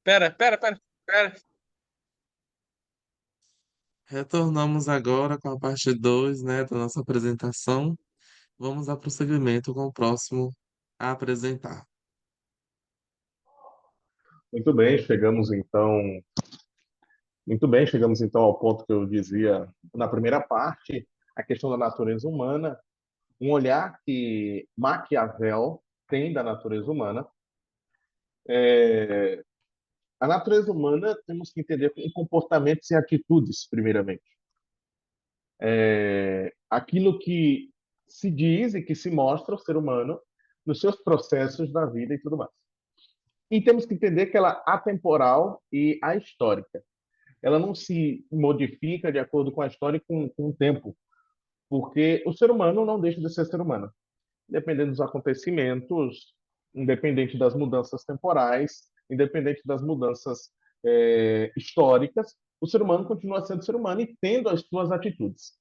Pera. Retornamos agora com a parte 2, né, da nossa apresentação. Vamos dar prosseguimento com o próximo a apresentar. Muito bem, chegamos então ao ponto que eu dizia na primeira parte, a questão da natureza humana, um olhar que Maquiavel tem da natureza humana. A natureza humana temos que entender em comportamentos e atitudes, primeiramente. Aquilo que se diz e que se mostra ao ser humano nos seus processos da vida e tudo mais. E temos que entender que ela é atemporal e ahistórica. Ela não se modifica de acordo com a história e com o tempo, porque o ser humano não deixa de ser ser humano, independente dos acontecimentos, independente das mudanças temporais, independente das mudanças históricas, o ser humano continua sendo ser humano e tendo as suas atitudes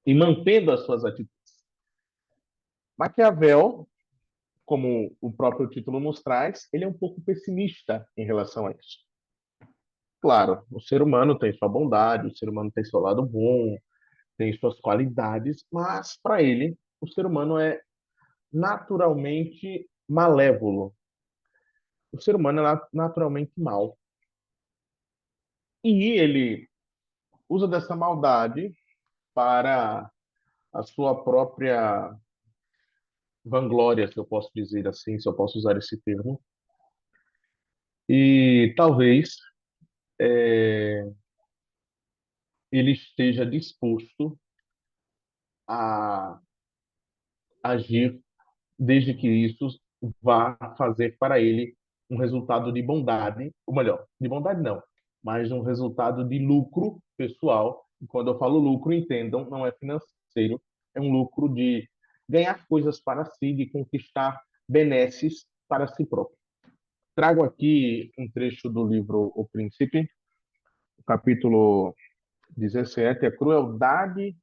e mantendo as suas atitudes. Maquiavel, como o próprio título nos traz, ele é um pouco pessimista em relação a isso. Claro, o ser humano tem sua bondade, o ser humano tem seu lado bom, tem suas qualidades, mas para ele, o ser humano é naturalmente malévolo. O ser humano é naturalmente mau. E ele usa dessa maldade para a sua própria vanglória, se eu posso dizer assim, se eu posso usar esse termo. E talvez ele esteja disposto a agir desde que isso vá fazer para ele um resultado de bondade, ou melhor, de bondade não, mas um resultado de lucro pessoal. E quando eu falo lucro, entendam, não é financeiro, é um lucro de ganhar coisas para si, de conquistar benesses para si próprio. Trago aqui um trecho do livro O Príncipe, capítulo 17, a crueldade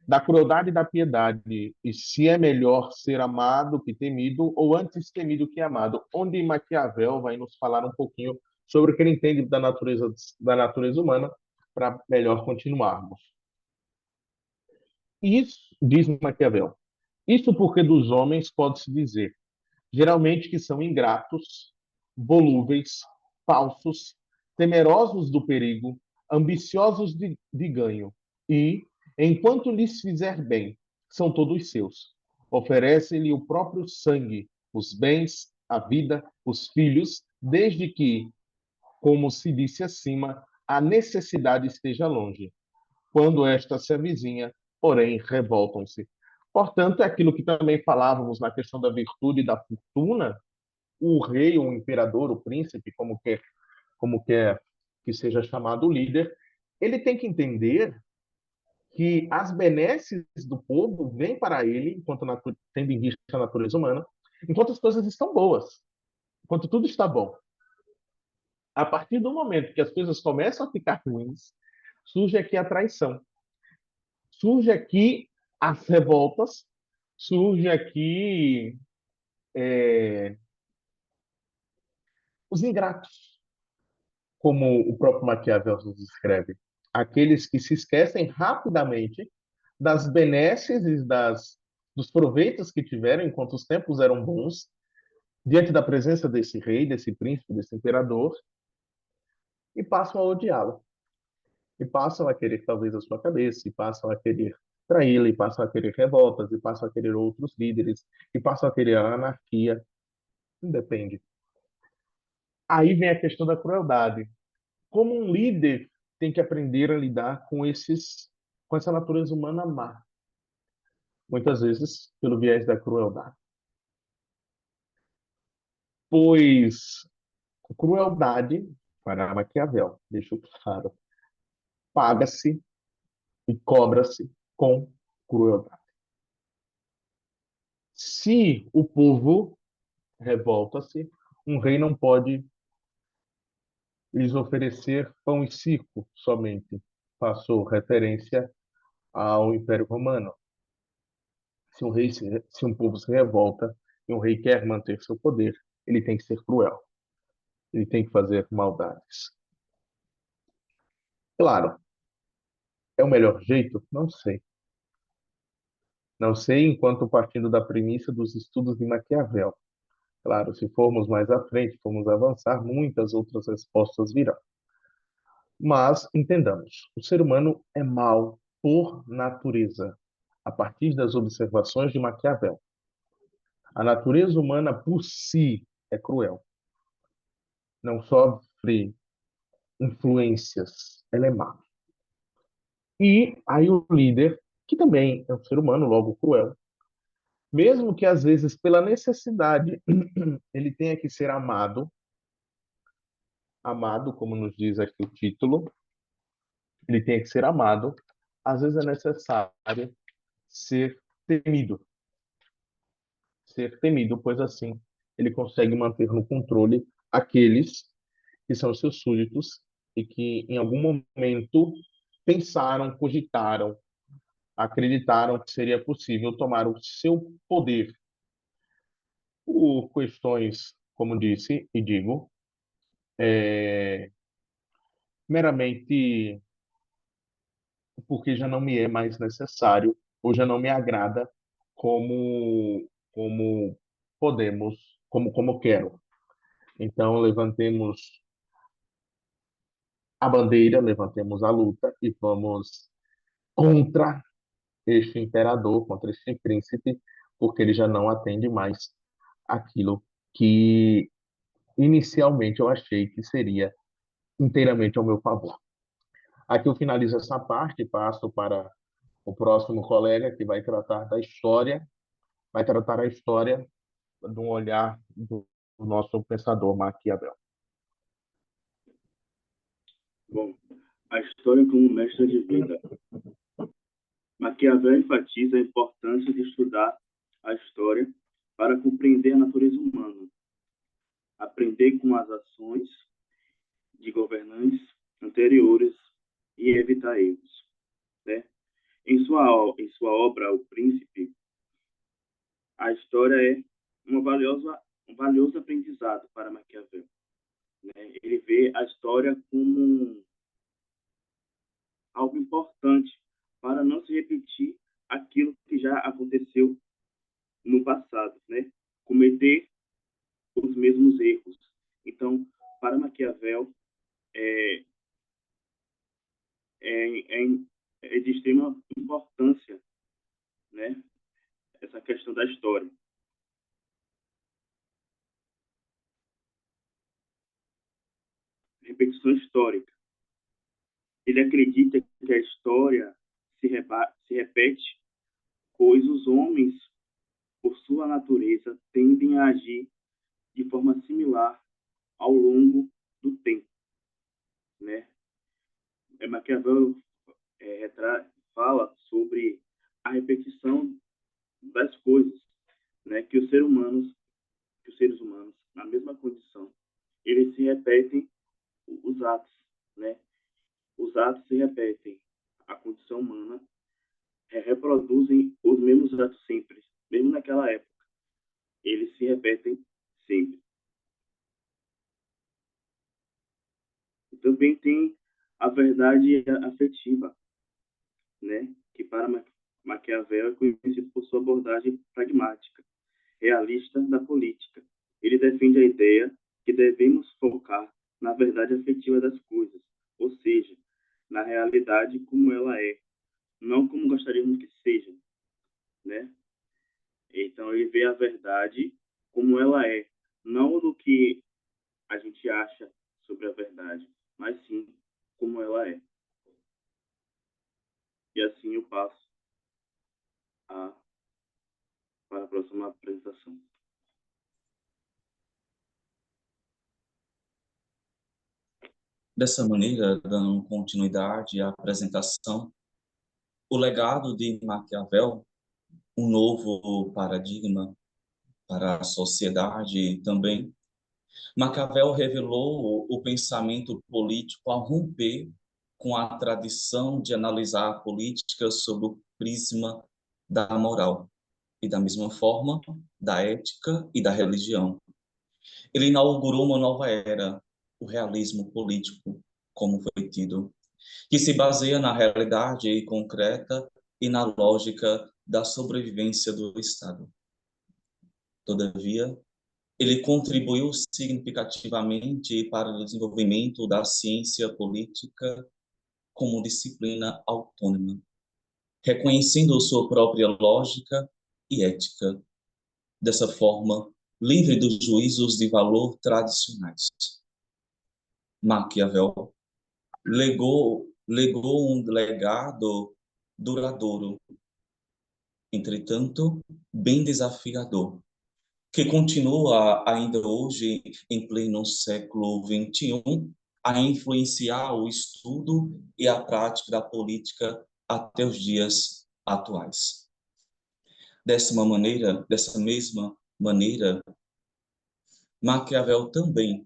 da crueldade e da piedade, e se é melhor ser amado que temido, ou antes temido que amado, onde Maquiavel vai nos falar um pouquinho sobre o que ele entende da natureza humana, para melhor continuarmos. Isso, diz Maquiavel, isso porque dos homens pode-se dizer, geralmente que são ingratos, volúveis, falsos, temerosos do perigo, ambiciosos de ganho, e, enquanto lhes fizer bem, são todos seus. Oferecem-lhe o próprio sangue, os bens, a vida, os filhos, desde que, como se disse acima, a necessidade esteja longe. Quando esta se avizinha, porém, revoltam-se. Portanto, é aquilo que também falávamos na questão da virtude e da fortuna, o rei, o imperador, o príncipe, como quer que seja chamado o líder, ele tem que entender que as benesses do povo vêm para ele, tendo em vista a natureza humana, enquanto as coisas estão boas, enquanto tudo está bom. A partir do momento que as coisas começam a ficar ruins, surge aqui a traição, surge aqui as revoltas, surge aqui os ingratos, como o próprio Maquiavel nos descreve, aqueles que se esquecem rapidamente das benesses e dos proveitos que tiveram enquanto os tempos eram bons, diante da presença desse rei, desse príncipe, desse imperador, e passam a odiá-lo. E passam a querer talvez a sua cabeça, e passam a querer traí-lo, e passam a querer revoltas, e passam a querer outros líderes, e passam a querer a anarquia. Independe. Aí vem a questão da crueldade. Como um líder tem que aprender a lidar com essa natureza humana má, muitas vezes pelo viés da crueldade. Pois crueldade, para Maquiavel, deixo claro, paga-se e cobra-se com crueldade. Se o povo revolta-se, um rei não pode lhes oferecer pão e circo somente. Passou referência ao Império Romano. Se um povo se revolta e um rei quer manter seu poder, ele tem que ser cruel. ele tem que fazer maldades. Claro, é o melhor jeito? Não sei. Não sei, enquanto partindo da premissa dos estudos de Maquiavel. Claro, se formos mais à frente, formos avançar, muitas outras respostas virão. Mas entendamos, o ser humano é mau por natureza, a partir das observações de Maquiavel. A natureza humana por si é cruel, não sofre influências, ela é má. E aí o líder, que também é um ser humano, logo cruel, mesmo que às vezes pela necessidade ele tenha que ser amado, amado, como nos diz aqui o título, ele tenha que ser amado, às vezes é necessário ser temido, pois assim ele consegue manter no controle aqueles que são seus súditos e que em algum momento pensaram, cogitaram, acreditaram que seria possível tomar o seu poder por questões, como disse e digo, meramente porque já não me é mais necessário ou já não me agrada como podemos, como quero. Então levantemos a bandeira, levantemos a luta e vamos contra este imperador, contra este príncipe, porque ele já não atende mais aquilo que inicialmente eu achei que seria inteiramente ao meu favor. Aqui eu finalizo essa parte e passo para o próximo colega que vai tratar a história de um olhar do nosso pensador Maquiavel. Bom, a história como mestra de vida. Maquiavel enfatiza a importância de estudar a história para compreender a natureza humana, aprender com as ações de governantes anteriores e evitar erros. Né? Em sua obra, O Príncipe, a história é um valioso aprendizado para Maquiavel. Né? Ele vê a história como algo importante para não se repetir aquilo que já aconteceu no passado, né? Cometer os mesmos erros. Então, para Maquiavel, é, é, é, é de extrema importância, né? Essa questão da história. Repetição histórica. Ele acredita que a história se repete, pois os homens, por sua natureza, tendem a agir de forma similar ao longo do tempo, né? Maquiavel fala sobre a repetição das coisas, né? Que os seres humanos, na mesma condição, eles se repetem os atos, né? Os atos se repetem, a condição humana reproduzem os mesmos atos sempre, mesmo naquela época, eles se repetem sempre. E também tem a verdade afetiva, né? Que para Maquiavel é conhecido por sua abordagem pragmática, realista da política. Ele defende a ideia que devemos focar na verdade afetiva das coisas, ou seja, na realidade como ela é, não como gostaríamos que seja, né? Então ele vê a verdade como ela é, não no que a gente acha sobre a verdade, mas sim como ela é. E assim eu passo a, para a próxima apresentação. Dessa maneira, dando continuidade à apresentação, o legado de Maquiavel, um novo paradigma para a sociedade também. Maquiavel revelou o pensamento político ao romper com a tradição de analisar a política sob o prisma da moral e, da mesma forma, da ética e da religião. Ele inaugurou uma nova era, o realismo político, como foi tido, que se baseia na realidade concreta e na lógica da sobrevivência do Estado. Todavia, ele contribuiu significativamente para o desenvolvimento da ciência política como disciplina autônoma, reconhecendo sua própria lógica e ética, dessa forma, livre dos juízos de valor tradicionais. Maquiavel legou um legado duradouro, entretanto, bem desafiador, que continua ainda hoje, em pleno século XXI, a influenciar o estudo e a prática da política até os dias atuais. Dessa mesma maneira, Maquiavel também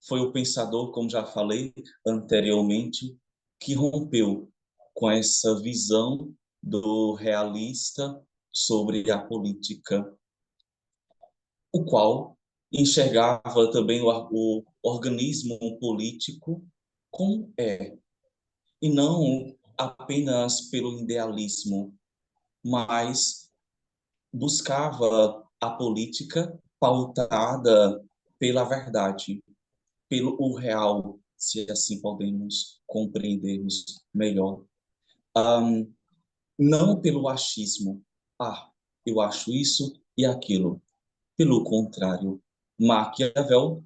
foi o pensador, como já falei anteriormente, que rompeu com essa visão do realista sobre a política, o qual enxergava também o organismo político como é, e não apenas pelo idealismo, mas buscava a política pautada pela verdade, pelo o real, se assim podemos compreendermos melhor. Um, não pelo achismo. Ah, eu acho isso e aquilo. Pelo contrário, Maquiavel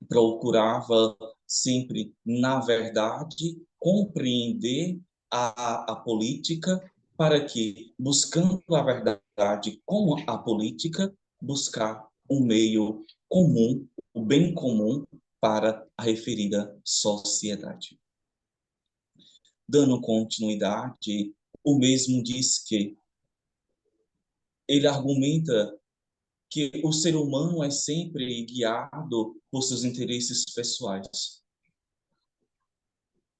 procurava sempre, na verdade, compreender a política para que, buscando a verdade com a política, buscar um meio comum, o bem comum para a referida sociedade. Dando continuidade, o mesmo diz que ele argumenta que o ser humano é sempre guiado por seus interesses pessoais.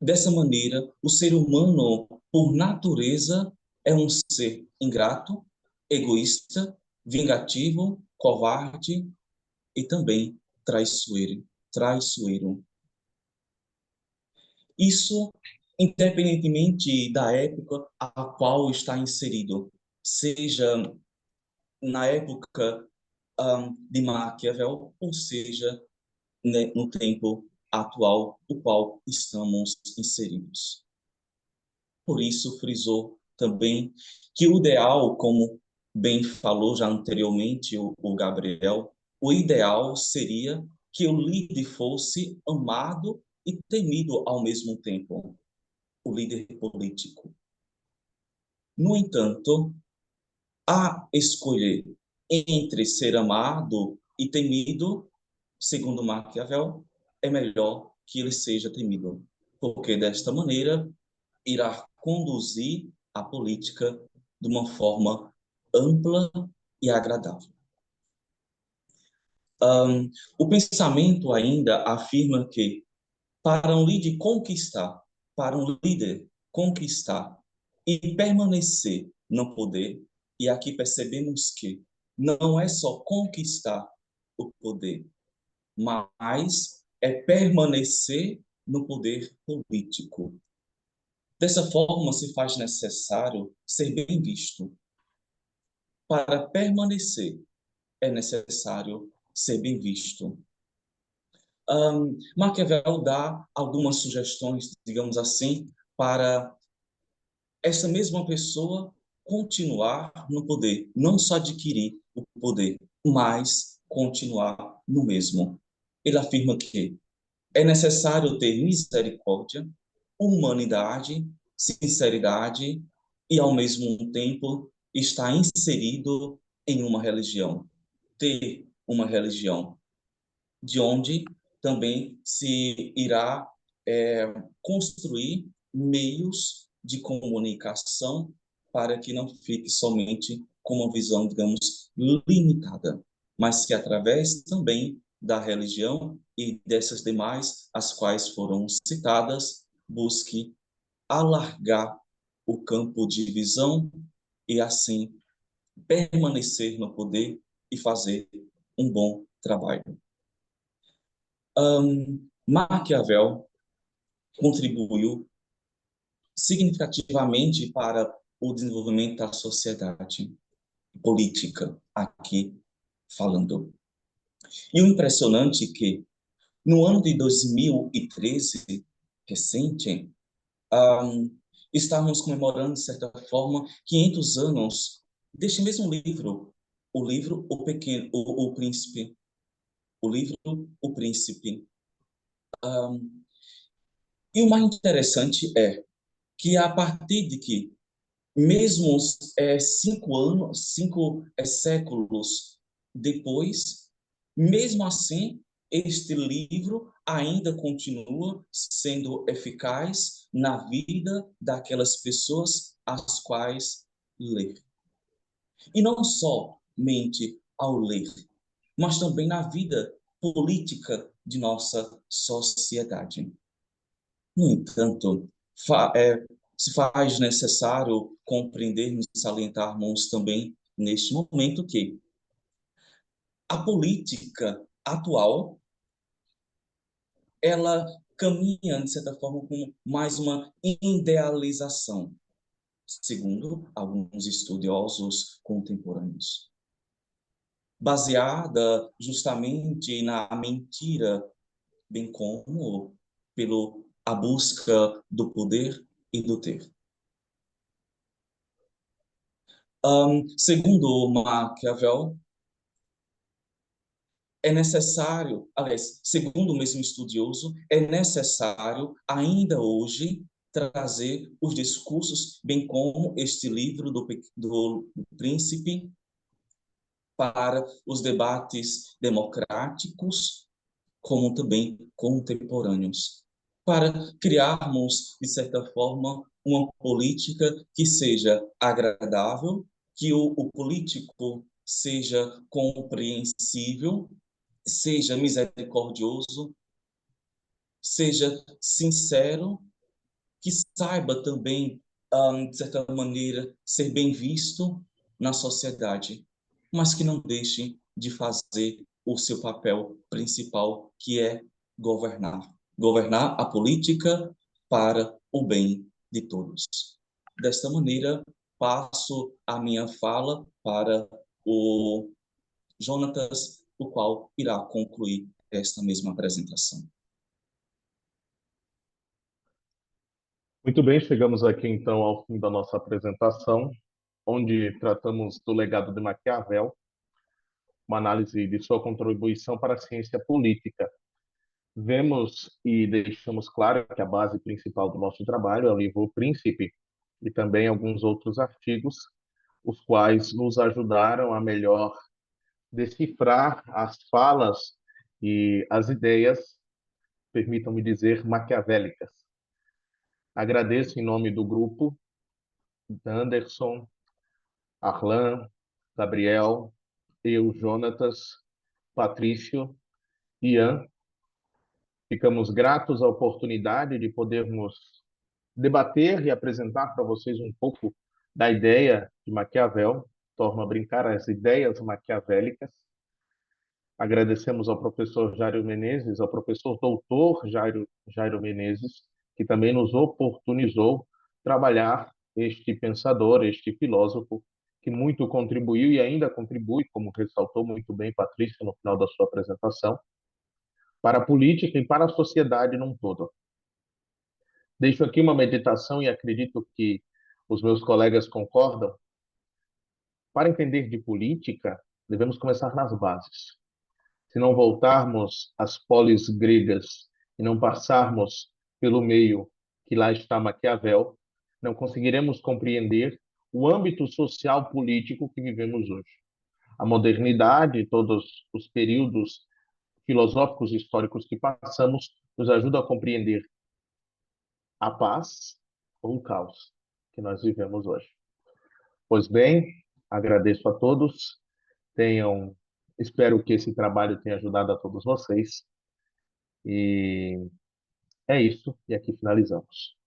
Dessa maneira, o ser humano, por natureza, é um ser ingrato, egoísta, vingativo, covarde e também traiçoeiro. Isso, independentemente da época a qual está inserido, seja na época de Maquiavel, ou seja, né, no tempo atual, o qual estamos inseridos. Por isso, frisou também que o ideal, como bem falou já anteriormente o Gabriel, o ideal seria que o líder fosse amado e temido ao mesmo tempo, o líder político. No entanto, a escolher entre ser amado e temido, segundo Maquiavel, é melhor que ele seja temido, porque desta maneira irá conduzir a política de uma forma ampla e agradável. O pensamento ainda afirma que para um líder conquistar e permanecer no poder, e aqui percebemos que não é só conquistar o poder, mas é permanecer no poder político. Dessa forma, se faz necessário ser bem visto. Para permanecer, é necessário ser bem visto. Maquiavel dá algumas sugestões, digamos assim, para essa mesma pessoa continuar no poder, não só adquirir o poder, mas continuar no mesmo. Ele afirma que é necessário ter misericórdia, humanidade, sinceridade e, ao mesmo tempo, estar inserido em uma religião. Ter uma religião, de onde também se irá construir meios de comunicação para que não fique somente com uma visão, digamos, limitada, mas que através também da religião e dessas demais, as quais foram citadas, busque alargar o campo de visão e assim permanecer no poder e fazer um bom trabalho. Maquiavel contribuiu significativamente para o desenvolvimento da sociedade política, aqui falando. E o impressionante é que, no ano de 2013, recente, estamos comemorando, de certa forma, 500 anos deste mesmo livro, o livro O Pequeno, o Príncipe, o livro O Príncipe. E o mais interessante é que, a partir de que, mesmo 5 séculos depois, mesmo assim, este livro ainda continua sendo eficaz na vida daquelas pessoas às quais lê. E não somente ao ler, mas também na vida política de nossa sociedade. No entanto, se faz necessário compreendermos e salientarmos também neste momento que a política atual, ela caminha, de certa forma, com mais uma idealização, segundo alguns estudiosos contemporâneos, baseada justamente na mentira, bem como pelo a busca do poder e do ter. Segundo Maquiavel, é necessário, aliás, segundo o mesmo estudioso, é necessário ainda hoje trazer os discursos, bem como este livro do Príncipe, para os debates democráticos, como também contemporâneos, para criarmos, de certa forma, uma política que seja agradável, que o político seja compreensível, seja misericordioso, seja sincero, que saiba também, de certa maneira, ser bem visto na sociedade, mas que não deixe de fazer o seu papel principal, que é governar. Governar a política para o bem de todos. Desta maneira, passo a minha fala para o Jonatas, o qual irá concluir esta mesma apresentação. Muito bem, chegamos aqui então ao fim da nossa apresentação, onde tratamos do legado de Maquiavel, uma análise de sua contribuição para a ciência política. Vemos e deixamos claro que a base principal do nosso trabalho é o livro O Príncipe e também alguns outros artigos, os quais nos ajudaram a melhor decifrar as falas e as ideias, permitam-me dizer, maquiavélicas. Agradeço em nome do grupo, Anderson, Arlan, Gabriel, eu, Jonatas, Patrício, Ian. Ficamos gratos à oportunidade de podermos debater e apresentar para vocês um pouco da ideia de Maquiavel, torno a brincar, as ideias maquiavélicas. Agradecemos ao professor Jairo Menezes, ao professor doutor Jairo Menezes, que também nos oportunizou trabalhar este pensador, este filósofo, que muito contribuiu e ainda contribui, como ressaltou muito bem Patrícia no final da sua apresentação, para a política e para a sociedade num todo. Deixo aqui uma meditação e acredito que os meus colegas concordam. Para entender de política, devemos começar nas bases. Se não voltarmos às polis gregas e não passarmos pelo meio que lá está Maquiavel, não conseguiremos compreender o âmbito social político que vivemos hoje. A modernidade, todos os períodos filosóficos e históricos que passamos, nos ajuda a compreender a paz ou o caos que nós vivemos hoje. Pois bem, agradeço a todos. Espero que esse trabalho tenha ajudado a todos vocês. E é isso, e aqui finalizamos.